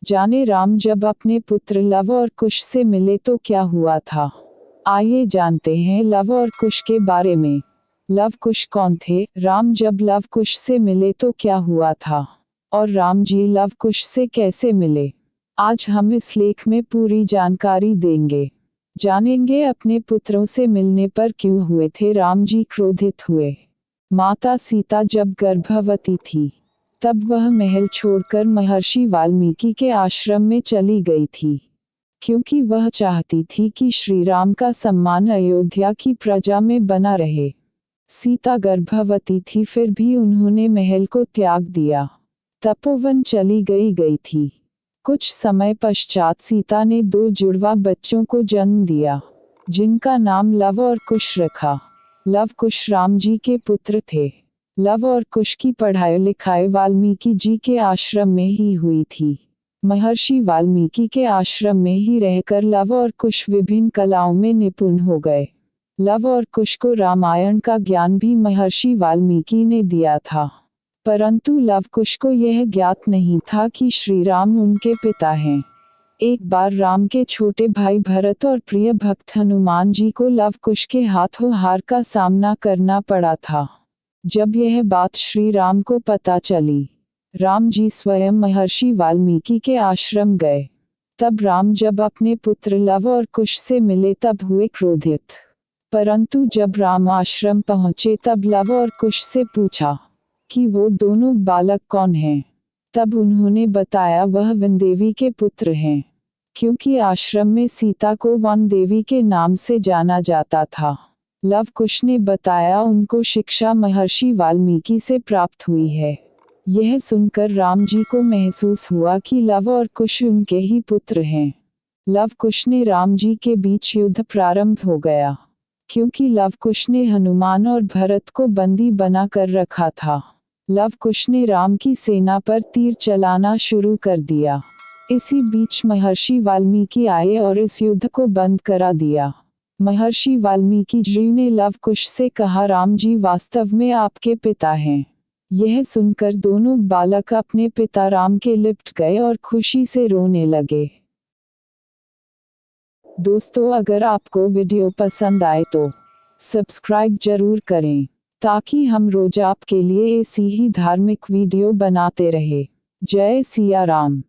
जाने राम जब अपने पुत्र लव और कुश से मिले तो क्या हुआ था। आइए जानते हैं लव और कुश के बारे में। लव कुश कौन थे? राम जब लव कुश से मिले तो क्या हुआ था और राम जी लव कुश से कैसे मिले, आज हम इस लेख में पूरी जानकारी देंगे। जानेंगे अपने पुत्रों से मिलने पर क्यों हुए थे राम जी क्रोधित हुए। माता सीता जब गर्भवती थी तब वह महल छोड़कर महर्षि वाल्मीकि के आश्रम में चली गई थी, क्योंकि वह चाहती थी कि श्री राम का सम्मान अयोध्या की प्रजा में बना रहे। सीता गर्भवती थी फिर भी उन्होंने महल को त्याग दिया, तपोवन चली गई थी। कुछ समय पश्चात सीता ने 2 जुड़वा बच्चों को जन्म दिया, जिनका नाम लव और कुश रखा। लव कुश राम जी के पुत्र थे। लव और कुश की पढ़ाई लिखाई वाल्मीकि जी के आश्रम में ही हुई थी। महर्षि वाल्मीकि के आश्रम में ही रहकर लव और कुश विभिन्न कलाओं में निपुण हो गए। लव और कुश को रामायण का ज्ञान भी महर्षि वाल्मीकि ने दिया था, परंतु लव कुश को यह ज्ञात नहीं था कि श्री राम उनके पिता हैं। एक बार राम के छोटे भाई भरत और प्रिय भक्त हनुमान जी को लव कुश के हाथों हार का सामना करना पड़ा था। जब यह बात श्री राम को पता चली, राम जी स्वयं महर्षि वाल्मीकि के आश्रम गए। तब राम जब अपने पुत्र लव और कुश से मिले तब हुए क्रोधित, परंतु जब राम आश्रम पहुंचे तब लव और कुश से पूछा कि वो दोनों बालक कौन हैं। तब उन्होंने बताया वह वन देवी के पुत्र हैं, क्योंकि आश्रम में सीता को वन देवी के नाम से जाना जाता था। लव कुश ने बताया उनको शिक्षा महर्षि वाल्मीकि से प्राप्त हुई है। यह सुनकर राम जी को महसूस हुआ कि लव और कुश उनके ही पुत्र हैं। लव कुश ने राम जी के बीच युद्ध प्रारंभ हो गया, क्योंकि लव कुश ने हनुमान और भरत को बंदी बना कर रखा था। लव कुश ने राम की सेना पर तीर चलाना शुरू कर दिया। इसी बीच महर्षि वाल्मीकि आए और इस युद्ध को बंद करा दिया। महर्षि वाल्मीकि जी ने लव कुश से कहा राम जी वास्तव में आपके पिता हैं। यह सुनकर दोनों बालक अपने पिता राम के लिपट गए और खुशी से रोने लगे। दोस्तों, अगर आपको वीडियो पसंद आए तो सब्सक्राइब जरूर करें, ताकि हम रोज आपके लिए ऐसी ही धार्मिक वीडियो बनाते रहे। जय सिया राम।